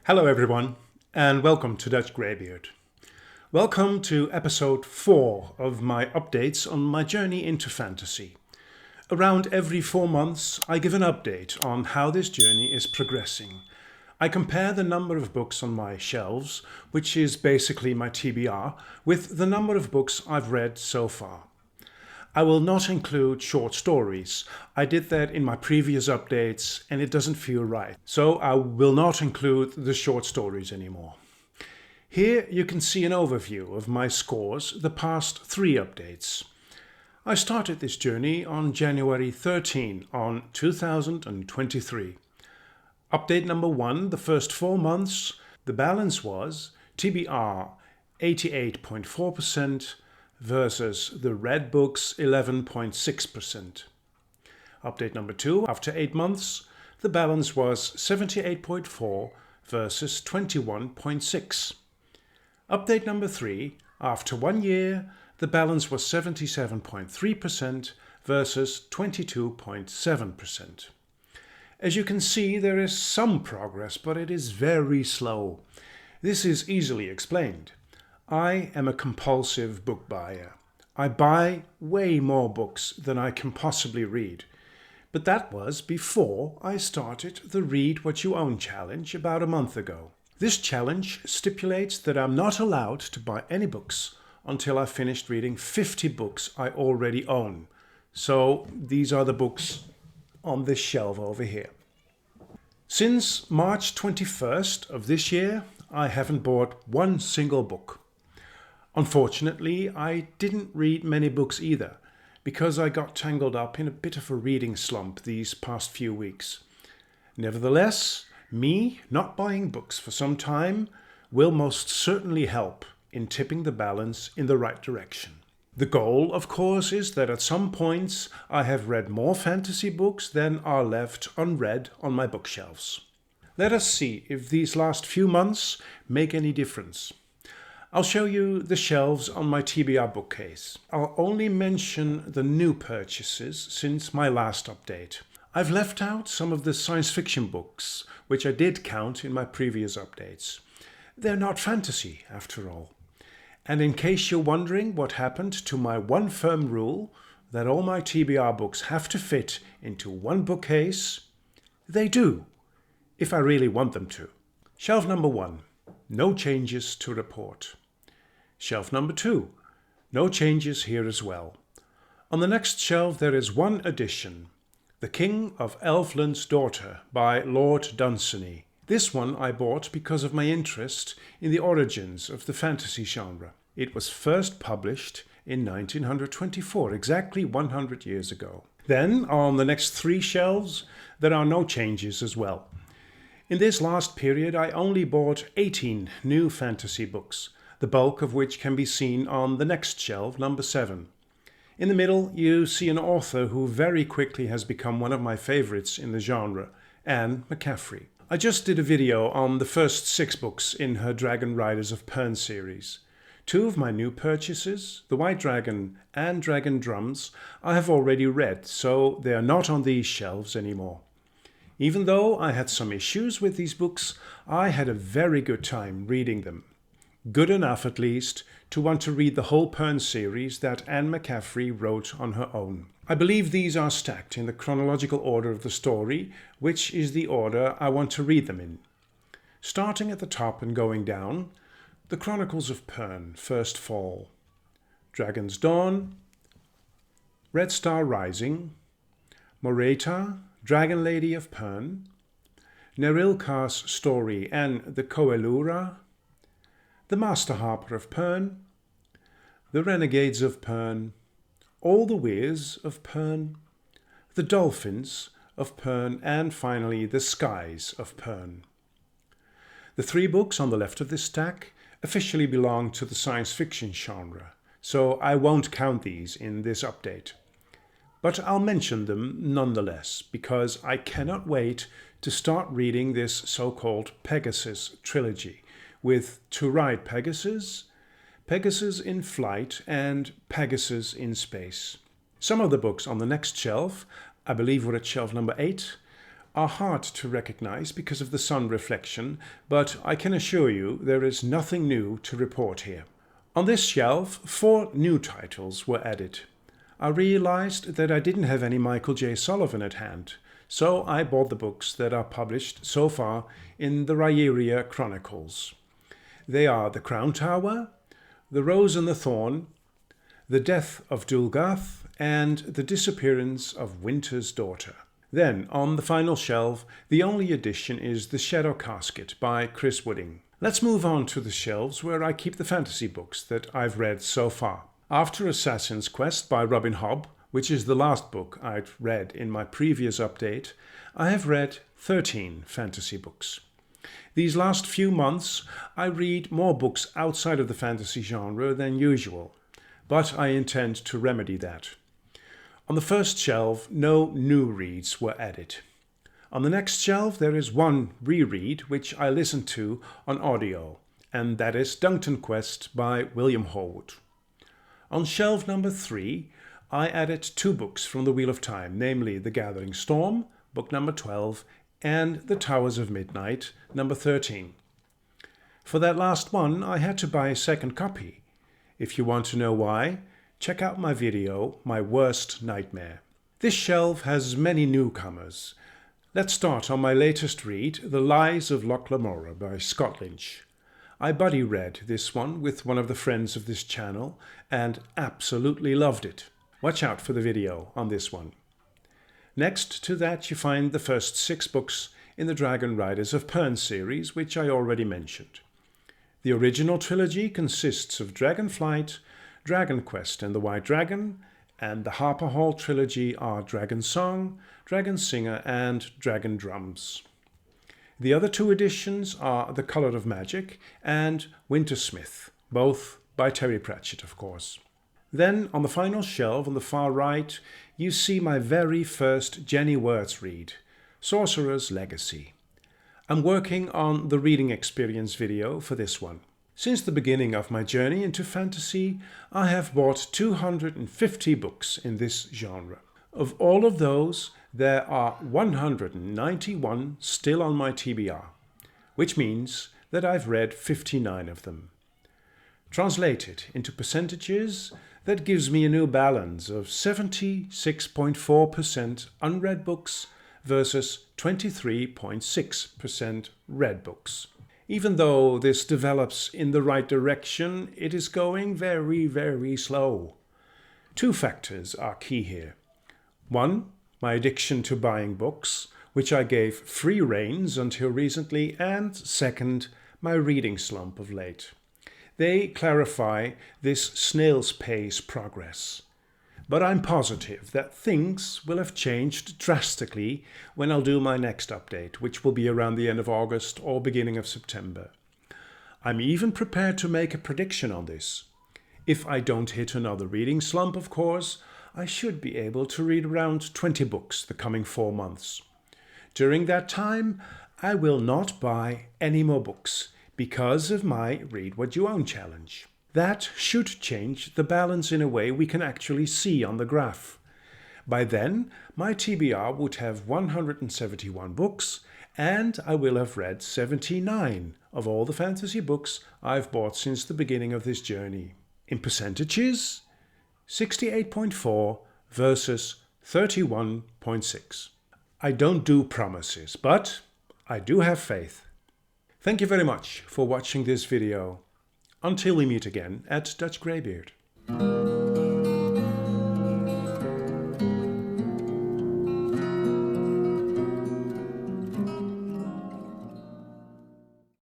Hello everyone, and welcome to Dutch Greybeard. Welcome to episode 4 of my updates on my journey into fantasy. Around every 4 months I give an update on how this journey is progressing. I compare the number of books on my shelves, which is basically my TBR, with the number of books I've read so far. I will not include short stories. I did that in my previous updates and it doesn't feel right. So I will not include the short stories anymore. Here you can see an overview of my scores the past 3 updates. I started this journey on January 13 on 2023. Update number 1, the first 4 months, the balance was TBR 88.4%, versus the red book's 11.6%. Update number 2, after 8 months, the balance was 78.4 versus 21.6. Update number 3, after 1 year, the balance was 77.3% versus 22.7%. As you can see, there is some progress, but it is very slow. This is easily explained. I am a compulsive book buyer. I buy way more books than I can possibly read. But that was before I started the Read What You Own challenge about a month ago. This challenge stipulates that I'm not allowed to buy any books until I've finished reading 50 books I already own. So these are the books on this shelf over here. Since March 21st of this year, I haven't bought one single book. Unfortunately, I didn't read many books either, because I got tangled up in a bit of a reading slump these past few weeks. Nevertheless, me not buying books for some time will most certainly help in tipping the balance in the right direction. The goal, of course, is that at some points I have read more fantasy books than are left unread on my bookshelves. Let us see if these last few months make any difference. I'll show you the shelves on my TBR bookcase. I'll only mention the new purchases since my last update. I've left out some of the science fiction books, which I did count in my previous updates. They're not fantasy, after all. And in case you're wondering what happened to my one firm rule that all my TBR books have to fit into one bookcase, they do, if I really want them to. Shelf number 1. No changes to report. Shelf number 2. No changes here as well. On the next shelf there is one addition. The King of Elfland's Daughter by Lord Dunsany. This one I bought because of my interest in the origins of the fantasy genre. It was first published in 1924, exactly 100 years ago. Then on the next 3 shelves there are no changes as well. In this last period I only bought 18 new fantasy books, the bulk of which can be seen on the next shelf, number 7. In the middle you see an author who very quickly has become one of my favorites in the genre, Anne McCaffrey. I just did a video on the first 6 books in her Dragonriders of Pern series. 2 of my new purchases, The White Dragon and Dragon Drums, I have already read, so they are not on these shelves anymore. Even though I had some issues with these books, I had a very good time reading them. Good enough, at least, to want to read the whole Pern series that Anne McCaffrey wrote on her own. I believe these are stacked in the chronological order of the story, which is the order I want to read them in. Starting at the top and going down, The Chronicles of Pern, First Fall, Dragon's Dawn, Red Star Rising, Moreta, Dragon Lady of Pern, Nerilkar's Story and the Coelura, The Master Harper of Pern, The Renegades of Pern, All the Weirs of Pern, The Dolphins of Pern, and finally The Skies of Pern. The 3 books on the left of this stack officially belong to the science fiction genre, so I won't count these in this update. But I'll mention them nonetheless, because I cannot wait to start reading this so-called Pegasus trilogy, with To Ride Pegasus, Pegasus in Flight, and Pegasus in Space. Some of the books on the next shelf, I believe we're at shelf number 8, are hard to recognize because of the sun reflection, but I can assure you there is nothing new to report here. On this shelf, 4 new titles were added. I realized that I didn't have any Michael J. Sullivan at hand, so I bought the books that are published so far in the Ryeria Chronicles. They are The Crown Tower, The Rose and the Thorn, The Death of Dulgath, and The Disappearance of Winter's Daughter. Then, on the final shelf, the only addition is The Shadow Casket by Chris Wooding. Let's move on to the shelves where I keep the fantasy books that I've read so far. After Assassin's Quest by Robin Hobb, which is the last book I'd read in my previous update, I have read 13 fantasy books. These last few months, I read more books outside of the fantasy genre than usual, but I intend to remedy that. On the first shelf, no new reads were added. On the next shelf, there is one reread which I listened to on audio, and that is Dungeon Quest by William Horwood. On shelf number 3, I added 2 books from the Wheel of Time, namely The Gathering Storm, book number 12, and The Towers of Midnight, number 13. For that last one, I had to buy a second copy. If you want to know why, check out my video, My Worst Nightmare. This shelf has many newcomers. Let's start on my latest read, The Lies of Loch Lamora by Scott Lynch. I buddy read this one with one of the friends of this channel and absolutely loved it. Watch out for the video on this one. Next to that you find the first 6 books in the Dragonriders of Pern series, which I already mentioned. The original trilogy consists of Dragonflight, Dragon Quest and the White Dragon, and the Harper Hall trilogy are Dragon Song, Dragon Singer and Dragon Drums. The other 2 editions are The Colour of Magic and Wintersmith, both by Terry Pratchett, of course. Then, on the final shelf on the far right, you see my very first Jenny Wirtz read, Sorcerer's Legacy. I'm working on the reading experience video for this one. Since the beginning of my journey into fantasy, I have bought 250 books in this genre. Of all of those, there are 191 still on my TBR, which means that I've read 59 of them. Translated into percentages, that gives me a new balance of 76.4% unread books versus 23.6% read books. Even though this develops in the right direction, it is going very, very slow. 2 factors are key here. 1, my addiction to buying books, which I gave free reins until recently, and 2, my reading slump of late. They clarify this snail's pace progress. But I'm positive that things will have changed drastically when I'll do my next update, which will be around the end of August or beginning of September. I'm even prepared to make a prediction on this. If I don't hit another reading slump, of course, I should be able to read around 20 books the coming 4 months. During that time, I will not buy any more books because of my Read What You Own challenge. That should change the balance in a way we can actually see on the graph. By then, my TBR would have 171 books, and I will have read 79 of all the fantasy books I've bought since the beginning of this journey. In percentages, 68.4 versus 31.6. I don't do promises, but I do have faith. Thank you very much for watching this video. Until we meet again at Dutch Greybeard.